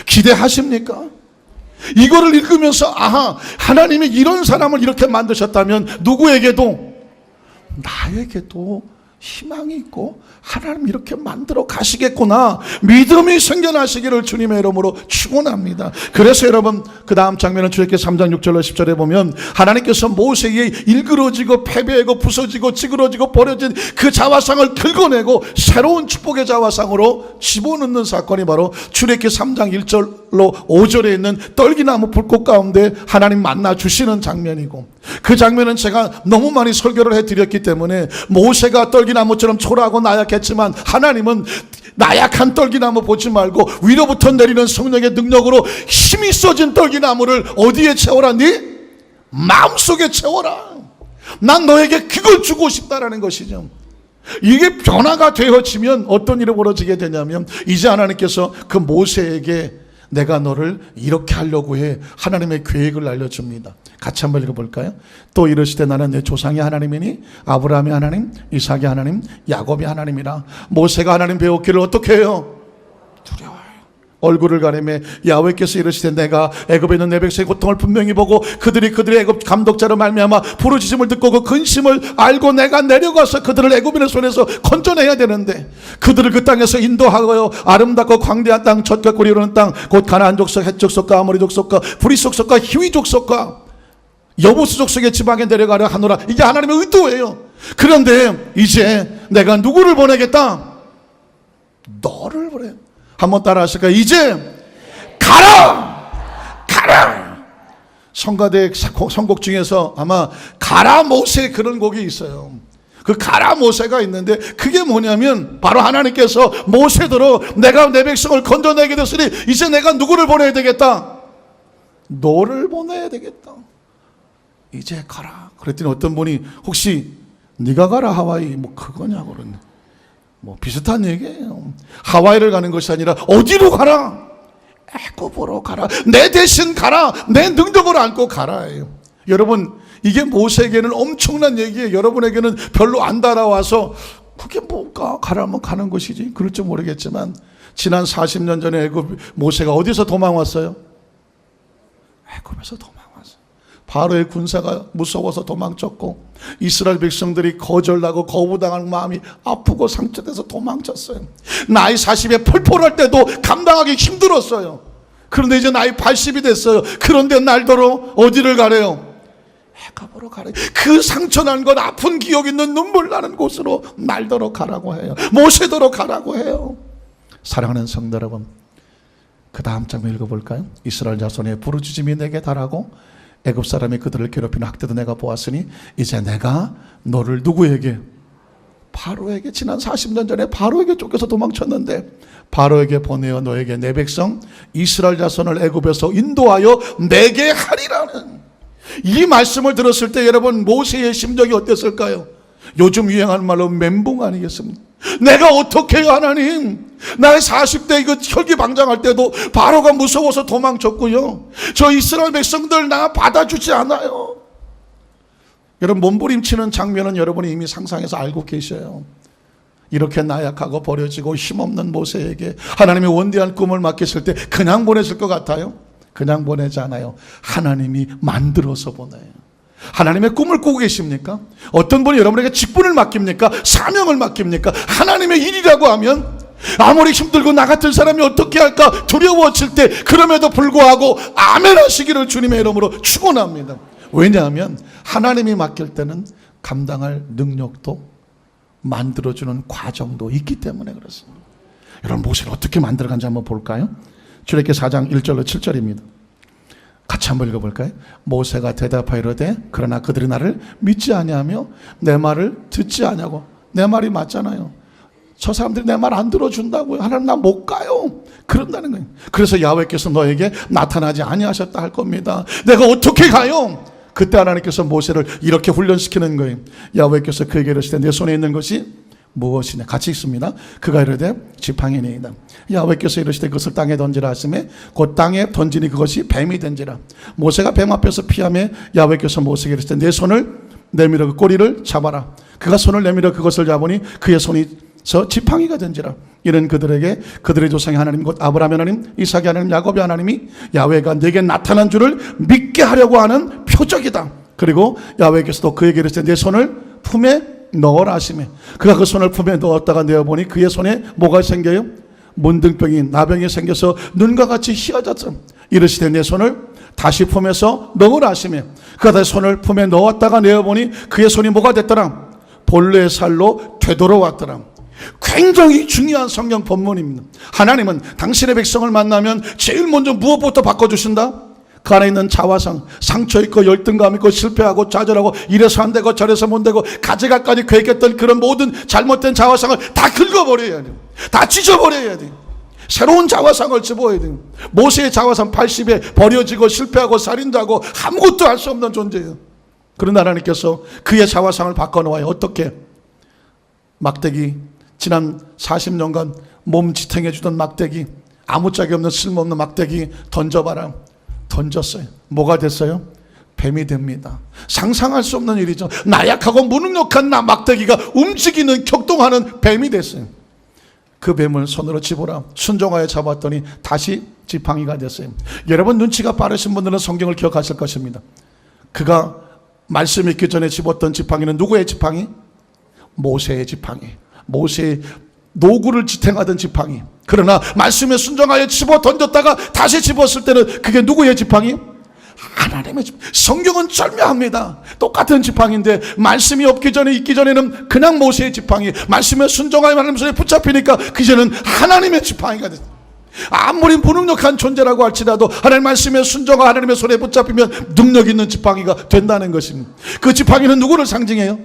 기대하십니까? 이거를 읽으면서 아하, 하나님이 이런 사람을 이렇게 만드셨다면 누구에게도, 나에게도 희망이 있고 하나님 이렇게 만들어 가시겠구나 믿음이 생겨나시기를 주님의 이름으로 축원합니다. 그래서 여러분 그 다음 장면은 출애굽기 3장 6절로 10절에 보면 하나님께서 모세의 일그러지고 패배하고 부서지고 찌그러지고 버려진 그 자화상을 긁어내고 새로운 축복의 자화상으로 집어넣는 사건이 바로 출애굽기 3장 1절로 5절에 있는 떨기나무 불꽃 가운데 하나님 만나 주시는 장면이고, 그 장면은 제가 너무 많이 설교를 해드렸기 때문에 모세가 떨기나무처럼 초라하고 나약했지만 하나님은 나약한 떨기나무 보지 말고 위로부터 내리는 성령의 능력으로 힘이 쏟은 떨기나무를 어디에 채워라? 네 마음속에 채워라. 난 너에게 그걸 주고 싶다라는 것이죠. 이게 변화가 되어지면 어떤 일이 벌어지게 되냐면 이제 하나님께서 그 모세에게 내가 너를 이렇게 하려고 해 하나님의 계획을 알려줍니다. 같이 한번 읽어볼까요? 또 이르시되 나는 내 조상의 하나님이니 아브라함의 하나님, 이삭의 하나님, 야곱의 하나님이라. 모세가 하나님 배웠기를 어떻게 해요? 두려워요. 얼굴을 가리매 야훼께서 이르시되 내가 애굽에 있는 내 백성의 고통을 분명히 보고 그들이 애굽 감독자로 말미암아 부르짖음을 듣고 그 근심을 알고 내가 내려가서 그들을 애굽인의 손에서 건져내야 되는데 그들을 그 땅에서 인도하여 아름답고 광대한 땅, 젖과 꿀이 흐르는 땅, 곧 가나안 족속, 헷 족속과 아모리 족속과 브리 족속과 히위 족속과 여부스 족속의 지방에 내려가려 하노라. 이게 하나님의 의도예요. 그런데 이제 내가 누구를 보내겠다? 너를 보내. 한번 따라 하실까요? 이제 가라! 가라! 성가대 선곡 중에서 아마 가라 모세 그런 곡이 있어요. 그 가라 모세가 있는데 그게 뭐냐면 바로 하나님께서 모세대로 내가 내 백성을 건져내게 됐으니 이제 내가 누구를 보내야 되겠다? 너를 보내야 되겠다. 이제 가라. 그랬더니 어떤 분이 혹시 네가 가라 하와이 뭐 그거냐고 그러네. 뭐 비슷한 얘기예요. 하와이를 가는 것이 아니라 어디로 가라? 애굽으로 가라. 내 대신 가라. 내 능력을 안고 가라예요. 여러분 이게 모세에게는 엄청난 얘기예요. 여러분에게는 별로 안 달아와서 그게 뭘까? 가라면 가는 것이지. 그럴지 모르겠지만 지난 40년 전에 애굽 모세가 어디서 도망왔어요? 애굽에서 도망왔어요. 바로의 군사가 무서워서 도망쳤고 이스라엘 백성들이 거절나고 거부당할 마음이 아프고 상처돼서 도망쳤어요. 나이 40에 펄펄할 때도 감당하기 힘들었어요. 그런데 이제 나이 80이 됐어요. 그런데 날더러 어디를 가래요? 애굽으로 가래요. 그 상처난 것 아픈 기억 있는 눈물 나는 곳으로 날더러 가라고 해요. 모세더러 가라고 해요. 사랑하는 성도 여러분, 그 다음 장면 읽어볼까요? 이스라엘 자손의 부르짖음이 내게 달하고 애굽 사람이 그들을 괴롭히는 학대도 내가 보았으니 이제 내가 너를 누구에게? 바로에게. 지난 40년 전에 바로에게 쫓겨서 도망쳤는데 바로에게 보내어 너에게 내 백성 이스라엘 자손을 애굽에서 인도하여 내게 하리라는 이 말씀을 들었을 때 여러분 모세의 심정이 어땠을까요? 요즘 유행하는 말로 멘붕 아니겠습니까? 내가 어떻게 해요 하나님? 나의 40대 이거 혈기방장할 때도 바로가 무서워서 도망쳤고요. 저 이스라엘 백성들 나 받아주지 않아요. 여러분 몸부림치는 장면은 여러분이 이미 상상해서 알고 계셔요. 이렇게 나약하고 버려지고 힘없는 모세에게 하나님의 원대한 꿈을 맡겼을 때 그냥 보냈을 것 같아요? 그냥 보내지 않아요. 하나님이 만들어서 보내요. 하나님의 꿈을 꾸고 계십니까? 어떤 분이 여러분에게 직분을 맡깁니까? 사명을 맡깁니까? 하나님의 일이라고 하면 아무리 힘들고 나 같은 사람이 어떻게 할까 두려워질 때 그럼에도 불구하고 아멘 하시기를 주님의 이름으로 축원합니다. 왜냐하면 하나님이 맡길 때는 감당할 능력도 만들어주는 과정도 있기 때문에 그렇습니다. 여러분 모세를 어떻게 만들어간지 한번 볼까요? 출애굽기 4장 1절로 7절입니다. 같이 한번 읽어볼까요? 모세가 대답하이르되 그러나 그들이 나를 믿지 아니하며 내 말을 듣지 아니하고. 내 말이 맞잖아요. 저 사람들이 내 말 안 들어준다고요. 하나님 나 못 가요. 그런다는 거예요. 그래서 야훼께서 너에게 나타나지 아니하셨다 할 겁니다. 내가 어떻게 가요? 그때 하나님께서 모세를 이렇게 훈련시키는 거예요. 야훼께서 그에게 이르시되 내 손에 있는 것이 무엇이냐? 같이 읽습니다. 그가 이르되 지팡이니이다. 야훼께서 이르시되 그것을 땅에 던지라 하시매 곧 땅에 던지니 그것이 뱀이 된지라. 모세가 뱀 앞에서 피하며 야훼께서 모세에게 이르시되 내 손을 내밀어 그 꼬리를 잡아라. 그가 손을 내밀어 그것을 잡으니 그의 손이서 지팡이가 된지라. 이는 그들에게 그들의 조상의 하나님 곧 아브라함의 하나님, 이삭의 하나님, 야곱의 하나님이 야훼가 내게 나타난 줄을 믿게 하려고 하는 표적이다. 그리고 야훼께서도 그에게 이르시되 내 손을 품에 넣어라 하시매 그가 그 손을 품에 넣었다가 내어보니 그의 손에 뭐가 생겨요? 문둥병이 나병이 생겨서 눈과 같이 희어졌어. 이르시되 내 손을 다시 품에서 넣으라 하시매 그가 다시 손을 품에 넣었다가 내어보니 그의 손이 뭐가 됐더라? 본래의 살로 되돌아왔더라. 굉장히 중요한 성경 본문입니다. 하나님은 당신의 백성을 만나면 제일 먼저 무엇부터 바꿔주신다? 그 안에 있는 자화상, 상처 있고 열등감 있고 실패하고 좌절하고 이래서 안 되고 저래서 못 되고 가져갈까지 계획했던 그런 모든 잘못된 자화상을 다 긁어버려야 돼요. 다 찢어버려야 돼요. 새로운 자화상을 집어야 돼요. 모세의 자화상 80에 버려지고 실패하고 살인자고 아무것도 할 수 없는 존재예요. 그러나 하나님께서 그의 자화상을 바꿔놓아요. 어떻게? 막대기, 지난 40년간 몸 지탱해주던 막대기, 아무짝에 없는 쓸모없는 막대기 던져봐라. 던졌어요. 뭐가 됐어요? 뱀이 됩니다. 상상할 수 없는 일이죠. 나약하고 무능력한 막대기가 움직이는 격동하는 뱀이 됐어요. 그 뱀을 손으로 집어라 순종하여 잡았더니 다시 지팡이가 됐어요. 여러분 눈치가 빠르신 분들은 성경을 기억하실 것입니다. 그가 말씀 있기 전에 집었던 지팡이는 누구의 지팡이? 모세의 지팡이. 모세의 노구를 지탱하던 지팡이. 그러나 말씀에 순종하여 집어 던졌다가 다시 집었을 때는 그게 누구의 지팡이? 하나님의 지팡이. 성경은 절묘합니다. 똑같은 지팡이인데 말씀이 없기 전에 있기 전에는 그냥 모세의 지팡이, 말씀에 순종하여 하나님 손에 붙잡히니까 그제는 하나님의 지팡이가 됐어요. 아무리 무능력한 존재라고 할지라도 하나님 말씀에 순종하여 하나님의 손에 붙잡히면 능력 있는 지팡이가 된다는 것입니다. 그 지팡이는 누구를 상징해요?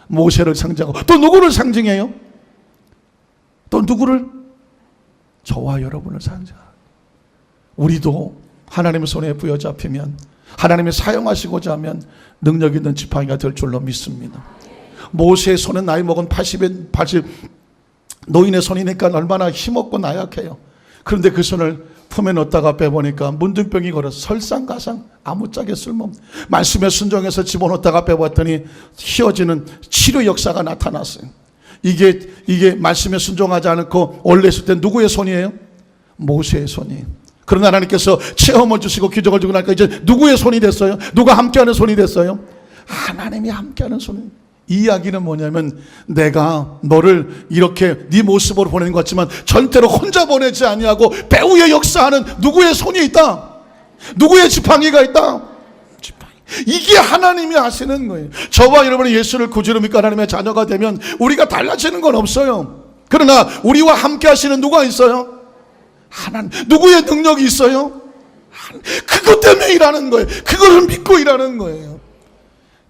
모세를 상징하고 또 누구를 상징해요? 또 누구를? 저와 여러분을 상징하고 우리도 하나님의 손에 부여잡히면 하나님이 사용하시고자 하면 능력 있는 지팡이가 될 줄로 믿습니다. 모세의 손은 나이 먹은 80 노인의 손이니까 얼마나 힘없고 나약해요. 그런데 그 손을 품에 넣었다가 빼보니까 문둥병이 걸어서 설상가상 아무짝에 쓸모없는 말씀에 순종해서 집어넣었다가 빼봤더니 휘어지는 치료 역사가 나타났어요. 이게 말씀에 순종하지 않고 원래 있을 때 누구의 손이에요? 모세의 손이에요. 그러나 하나님께서 체험을 주시고 기적을 주고 나니까 이제 누구의 손이 됐어요? 누가 함께하는 손이 됐어요? 하나님이 함께하는 손이. 이 이야기는 뭐냐면 내가 너를 이렇게 네 모습으로 보내는 것 같지만 절대로 혼자 보내지 아니하고 배후에 역사하는 누구의 손이 있다. 누구의 지팡이가 있다. 지팡이. 이게 하나님이 하시는 거예요. 저와 여러분이 예수를 구주로 믿고 하나님의 자녀가 되면 우리가 달라지는 건 없어요. 그러나 우리와 함께 하시는 누가 있어요? 하나님. 누구의 능력이 있어요? 그것 때문에 일하는 거예요. 그거를 믿고 일하는 거예요.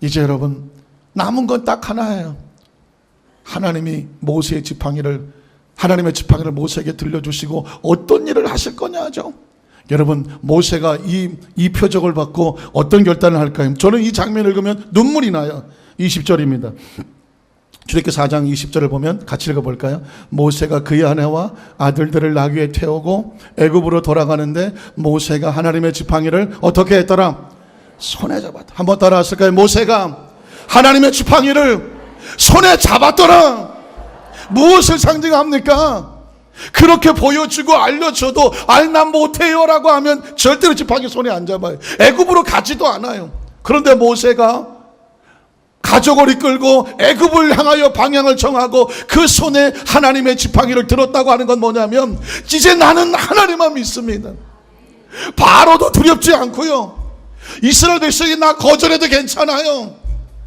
이제 여러분 남은 건 딱 하나예요. 하나님이 모세의 지팡이를 하나님의 지팡이를 모세에게 들려주시고 어떤 일을 하실 거냐죠. 여러분 모세가 이 표적을 받고 어떤 결단을 할까요? 저는 이 장면을 읽으면 눈물이 나요. 20절입니다. 출애굽기 4장 20절을 보면 같이 읽어볼까요? 모세가 그의 아내와 아들들을 나귀에 태우고 애굽으로 돌아가는데 모세가 하나님의 지팡이를 어떻게 했더라? 손에 잡았다. 한번 따라하실까요? 모세가 하나님의 지팡이를 손에 잡았더라. 무엇을 상징합니까? 그렇게 보여주고 알려줘도 난 못해요 라고 하면 절대로 지팡이 손에 안 잡아요. 애굽으로 가지도 않아요. 그런데 모세가 가족을 이끌고 애굽을 향하여 방향을 정하고 그 손에 하나님의 지팡이를 들었다고 하는 건 뭐냐면 이제 나는 하나님만 믿습니다. 바로도 두렵지 않고요. 이스라엘 백성이 나 거절해도 괜찮아요.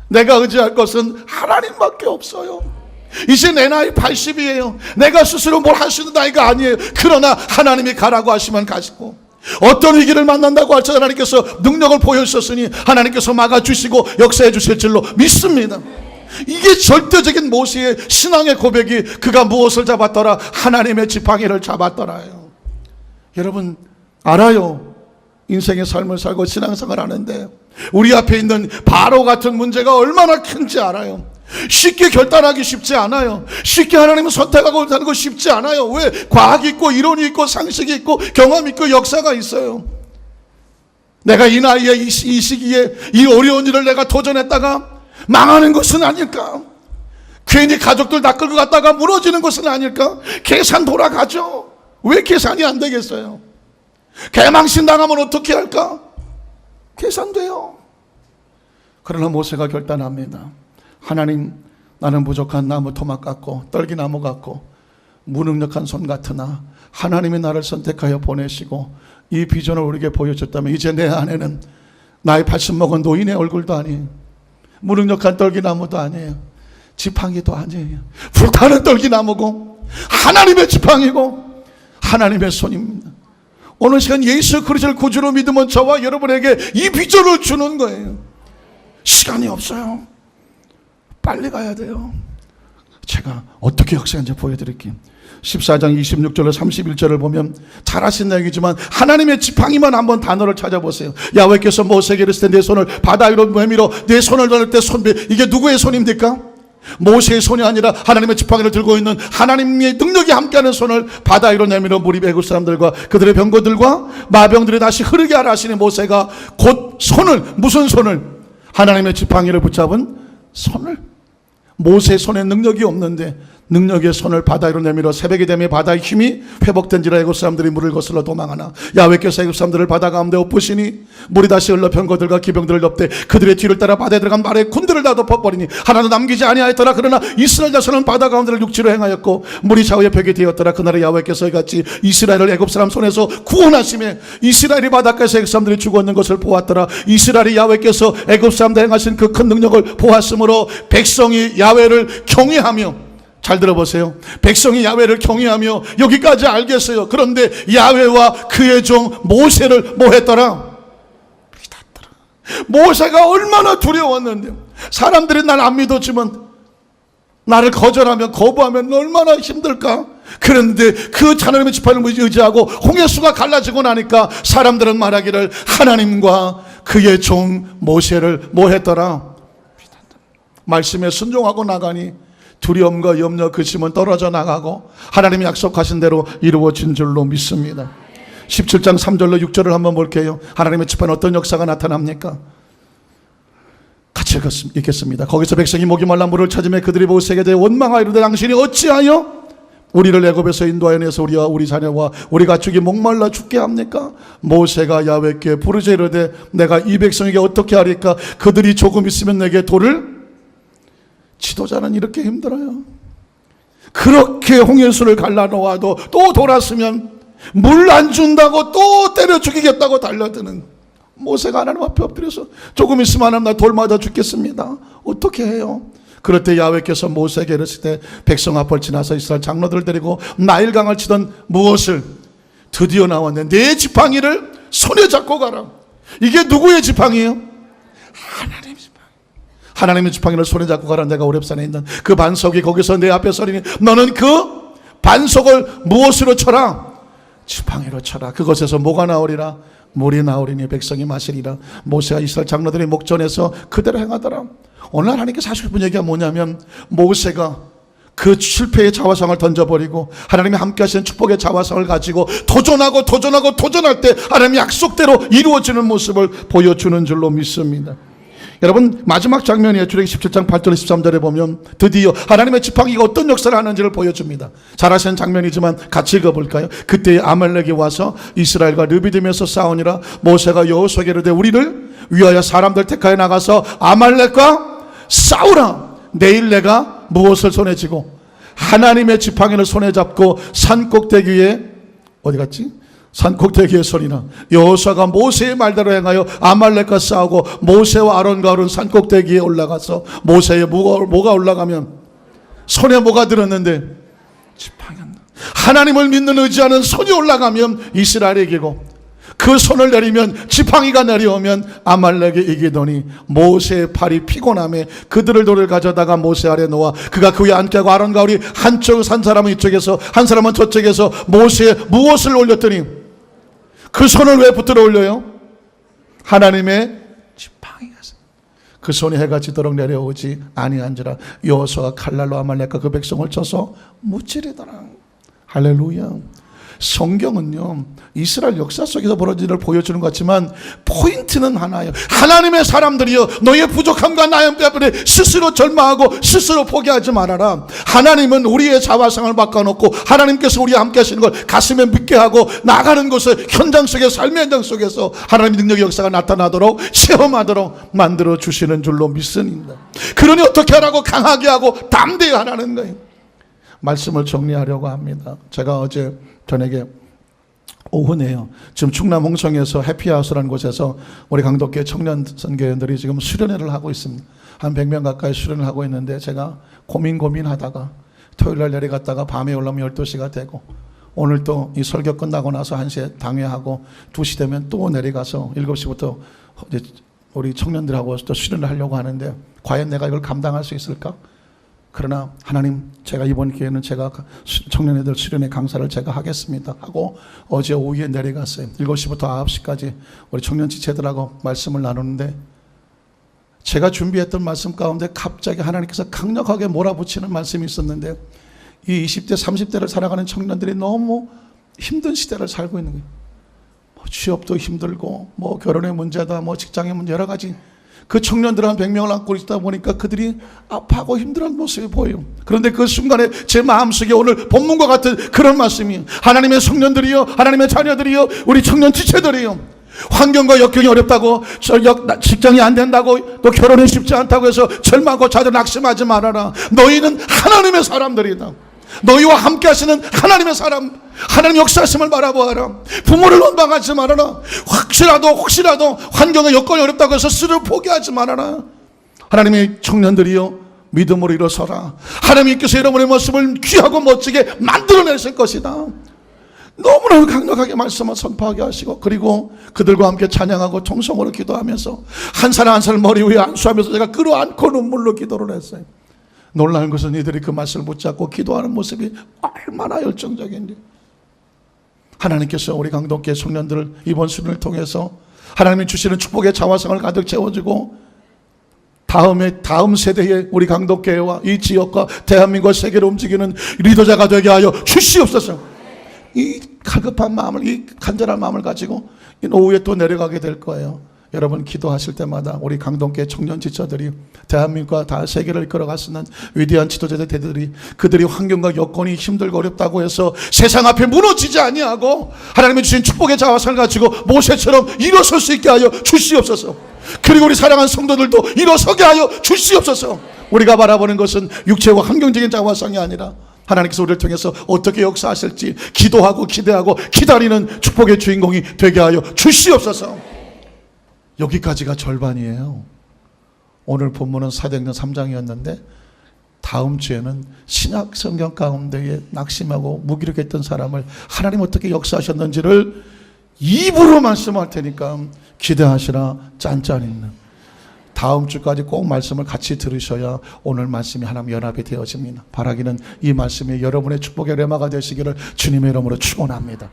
내가 의지할 것은 하나님밖에 없어요. 이제 내 나이 80이에요. 내가 스스로 뭘 할 수 있는 나이가 아니에요. 그러나 하나님이 가라고 하시면 가시고 어떤 위기를 만난다고 할지라도 하나님께서 능력을 보여주셨으니 하나님께서 막아주시고 역사해 주실 줄로 믿습니다. 이게 절대적인 모세의 신앙의 고백이 그가 무엇을 잡았더라? 하나님의 지팡이를 잡았더라요. 여러분 알아요. 인생의 삶을 살고 신앙생활을 하는데 우리 앞에 있는 바로 같은 문제가 얼마나 큰지 알아요. 쉽게 결단하기 쉽지 않아요. 쉽게 하나님을 선택하고 사는 거 쉽지 않아요. 왜? 과학이 있고 이론이 있고 상식이 있고 경험이 있고 역사가 있어요. 내가 이 나이에 이 시기에 이 어려운 일을 내가 도전했다가 망하는 것은 아닐까? 괜히 가족들 다 끌고 갔다가 무너지는 것은 아닐까? 계산 돌아가죠. 왜 계산이 안 되겠어요? 개망신 당하면 어떻게 할까? 계산돼요. 그러나 모세가 결단합니다. 하나님 나는 부족한 나무 토막 같고 떨기나무 같고 무능력한 손 같으나 하나님이 나를 선택하여 보내시고 이 비전을 우리에게 보여줬다면 이제 내 안에는 나이 80 먹은 노인의 얼굴도 아니에요. 무능력한 떨기나무도 아니에요. 지팡이도 아니에요. 불타는 떨기나무고 하나님의 지팡이고 하나님의 손입니다. 오늘 시간 예수 그리스도를 구주로 믿으면 저와 여러분에게 이 비전을 주는 거예요. 시간이 없어요. 빨리 가야 돼요. 제가 어떻게 역사인지 보여드릴게요. 14장 26절로 31절을 보면 잘 아시는 얘기지만 하나님의 지팡이만 한번 단어를 찾아보세요. 야훼께서 모세에게 이르시되 내 손을 바다 위로 내밀어 내 손을 넣을 때 손, 이게 누구의 손입니까? 모세의 손이 아니라 하나님의 지팡이를 들고 있는 하나님의 능력이 함께하는 손을 바다 위로 내밀어 물이 애굽 사람들과 그들의 병거들과 마병들이 다시 흐르게 하라 하시니 모세가 곧 손을, 무슨 손을? 하나님의 지팡이를 붙잡은 손을. 모세의 손에 능력이 없는데 능력의 손을 바다 위로 내밀어 새벽이 되면 바다의 힘이 회복된지라 애굽 사람들이 물을 거슬러 도망하나 야훼께서 애굽 사람들을 바다 가운데 엎으시니 물이 다시 흘러 병거들과 기병들을 덮되 그들의 뒤를 따라 바다에 들어간 말의 군대를 다 덮어버리니 하나도 남기지 아니하였더라. 그러나 이스라엘 자손은 바다 가운데를 육지로 행하였고 물이 좌우의 벽이 되었더라. 그날에 야훼께서 이같이 이스라엘을 애굽 사람 손에서 구원하시매 이스라엘이 바닷가에서 애굽 사람들이 죽었는 것을 보았더라. 이스라엘이 야훼께서 애굽 사람들 행하신 그 큰 능력을 보았으므로 백성이 야훼를 경외하며, 잘 들어보세요. 백성이 야훼를 경외하며 여기까지 알겠어요. 그런데 야훼와 그의 종 모세를 뭐 했더라? 믿었더라. 모세가 얼마나 두려웠는데 사람들이 날 안 믿었지만 나를 거절하면 거부하면 얼마나 힘들까? 그런데 그 하나님의 지팡이를 의지하고 홍해수가 갈라지고 나니까 사람들은 말하기를 하나님과 그의 종 모세를 뭐 했더라? 말씀에 순종하고 나가니 두려움과 염려 근심은 떨어져 나가고 하나님이 약속하신 대로 이루어진 줄로 믿습니다. 17장 3절로 6절을 한번 볼게요. 하나님의 지팡이 어떤 역사가 나타납니까? 같이 읽겠습니다. 거기서 백성이 목이 말라 물을 찾으며 그들이 모세에게 대해 원망하여 이르되 당신이 어찌하여 우리를 애굽에서 인도하여 내서 우리와 우리 자녀와 우리 가축이 목말라 죽게 합니까? 모세가 야훼께 부르짖어 이르되 내가 이 백성에게 어떻게 하리까? 그들이 조금 있으면 내게 돌을. 지도자는 이렇게 힘들어요. 그렇게 홍해수를 갈라놓아도 또 돌았으면 물 안 준다고 또 때려 죽이겠다고 달려드는 모세가 하나님 앞에 엎드려서 조금 있으면 하나님 나 돌 맞아 죽겠습니다. 어떻게 해요? 그럴 때 야훼께서 모세에게 이르실 때 백성 앞을 지나서 이스라엘 장로들을 데리고 나일강을 치던 무엇을 드디어 나왔네. 내 지팡이를 손에 잡고 가라. 이게 누구의 지팡이에요? 하나님의 지팡이. 하나님의 지팡이를 손에 잡고 가라. 내가 오렙산에 있는 그 반석이 거기서 내 앞에 서리니 너는 그 반석을 무엇으로 쳐라? 지팡이로 쳐라. 그것에서 뭐가 나오리라? 물이 나오리니 백성이 마시리라. 모세와 이스라엘 장로들이 목전에서 그대로 행하더라. 오늘 하나님께서 하시고 싶은 얘기가 뭐냐면 모세가 그 실패의 자화상을 던져버리고 하나님이 함께 하시는 축복의 자화상을 가지고 도전할 때 하나님의 약속대로 이루어지는 모습을 보여주는 줄로 믿습니다. 여러분 마지막 장면이에요. 출애굽기 17장 8절 13절에 보면 드디어 하나님의 지팡이가 어떤 역사를 하는지를 보여줍니다. 잘 아시는 장면이지만 같이 읽어볼까요? 그때 아말렉이 와서 이스라엘과 르비딤에서 싸우니라. 모세가 여호수아에게 이르되 우리를 위하여 사람들 택하여 나가서 아말렉과 싸우라. 내일 내가 무엇을 손에 쥐고 하나님의 지팡이를 손에 잡고 산 꼭대기에 어디 갔지? 산 꼭대기에 서리나. 여호수아가 모세의 말대로 행하여 아말렉과 싸우고 모세와 아론과 홀은 산 꼭대기에 올라가서 모세의 뭐가 올라가면 손에 뭐가 들었는데 지팡이. 하나님을 믿는 의지하는 손이 올라가면 이스라엘이 이기고 그 손을 내리면 지팡이가 내려오면 아말렉이 이기더니 모세의 팔이 피곤함에 그들을 돌을 가져다가 모세 아래 놓아 그가 그 위에 앉게 하고 아론과 홀이 한쪽 한 사람은 이쪽에서 한 사람은 저쪽에서 모세의 무엇을 올렸더니 그 손을 왜 붙들어 올려요? 하나님의 지팡이가 그 손이 해가 지도록 내려오지 아니한지라. 여호수아가 칼날로 아말렉과 그 백성을 쳐서 무찌르더라. 할렐루야. 성경은요 이스라엘 역사 속에서 벌어진 일을 보여주는 것 같지만 포인트는 하나예요. 하나님의 사람들이여 너의 부족함과 나염 때문에 스스로 절망하고 스스로 포기하지 말아라. 하나님은 우리의 자화상을 바꿔놓고 하나님께서 우리와 함께 하시는 걸 가슴에 믿게 하고 나가는 것을 현장 속에 삶의 현장 속에서 하나님의 능력의 역사가 나타나도록 체험하도록 만들어 주시는 줄로 믿습니다. 그러니 어떻게 하라고? 강하게 하고 담대히 하라는 거예요. 말씀을 정리하려고 합니다. 제가 어제 저녁에 오후네요. 지금 충남 홍성에서 해피하우스라는 곳에서 우리 강덕교회 청년 선교회원들이 지금 수련회를 하고 있습니다. 한 100명 가까이 수련을 하고 있는데 제가 고민하다가 토요일날 내려갔다가 밤에 올라오면 12시가 되고 오늘 또 이 설교 끝나고 나서 1시에 당회하고 2시 되면 또 내려가서 7시부터 이제 우리 청년들하고 또 수련을 하려고 하는데 과연 내가 이걸 감당할 수 있을까? 그러나 하나님, 제가 이번 기회는 제가 청년애들 수련회 강사를 제가 하겠습니다 하고 어제 오후에 내려갔어요. 7시부터 9시까지 우리 청년 지체들하고 말씀을 나누는데 제가 준비했던 말씀 가운데 갑자기 하나님께서 강력하게 몰아붙이는 말씀이 있었는데 이 20대 30대를 살아가는 청년들이 너무 힘든 시대를 살고 있는 거예요. 뭐 취업도 힘들고 뭐 결혼의 문제다 뭐 직장의 문제 여러 가지. 그 청년들 한 100명을 안고 있다 보니까 그들이 아파하고 힘들어하는 모습이 보여요. 그런데 그 순간에 제 마음속에 오늘 본문과 같은 그런 말씀이, 하나님의 성년들이요, 하나님의 자녀들이요, 우리 청년 지체들이요, 환경과 역경이 어렵다고, 직장이 안 된다고, 또 결혼이 쉽지 않다고 해서 절망하고 좌절 낙심하지 말아라. 너희는 하나님의 사람들이다. 너희와 함께 하시는 하나님의 사람, 하나님 역사하심을 바라보아라. 부모를 원망하지 말아라. 혹시라도 환경의 여건이 어렵다고 해서 스스로 포기하지 말아라. 하나님의 청년들이여, 믿음으로 일어서라. 하나님께서 여러분의 모습을 귀하고 멋지게 만들어내실 것이다. 너무나 강력하게 말씀을 선포하게 하시고, 그리고 그들과 함께 찬양하고 통성으로 기도하면서 한 사람 한 사람 머리 위에 안수하면서 제가 끌어안고 눈물로 기도를 했어요. 놀라운 것은 이들이 그 말씀을 붙잡고 기도하는 모습이 얼마나 열정적인지. 하나님께서 우리 강동교회 청년들을 이번 수련을 통해서 하나님이 주시는 축복의 자화상을 가득 채워주고 다음 세대의 우리 강동교회와 이 지역과 대한민국과 세계를 움직이는 리더자가 되게 하여 주시옵소서. 이 갈급한 마음을, 이 간절한 마음을 가지고 오후에 또 내려가게 될 거예요. 여러분 기도하실 때마다 우리 강동교회 청년 지체들이 대한민국과 다 세계를 이끌어갈 수 있는 위대한 지도자들이, 그들이 환경과 여건이 힘들고 어렵다고 해서 세상 앞에 무너지지 아니하고 하나님이 주신 축복의 자화상을 가지고 모세처럼 일어설 수 있게 하여 주시옵소서. 그리고 우리 사랑하는 성도들도 일어서게 하여 주시옵소서. 우리가 바라보는 것은 육체와 환경적인 자화상이 아니라 하나님께서 우리를 통해서 어떻게 역사하실지 기도하고 기대하고 기다리는 축복의 주인공이 되게 하여 주시옵소서. 여기까지가 절반이에요. 오늘 본문은 사도행전 3장이었는데 다음 주에는 신약 성경 가운데에 낙심하고 무기력했던 사람을 하나님 어떻게 역사하셨는지를 입으로 말씀할 테니까 기대하시라. 짠짠있는 다음 주까지 꼭 말씀을 같이 들으셔야 오늘 말씀이 하나님 연합이 되어집니다. 바라기는 이 말씀이 여러분의 축복의 레마가 되시기를 주님의 이름으로 축원합니다.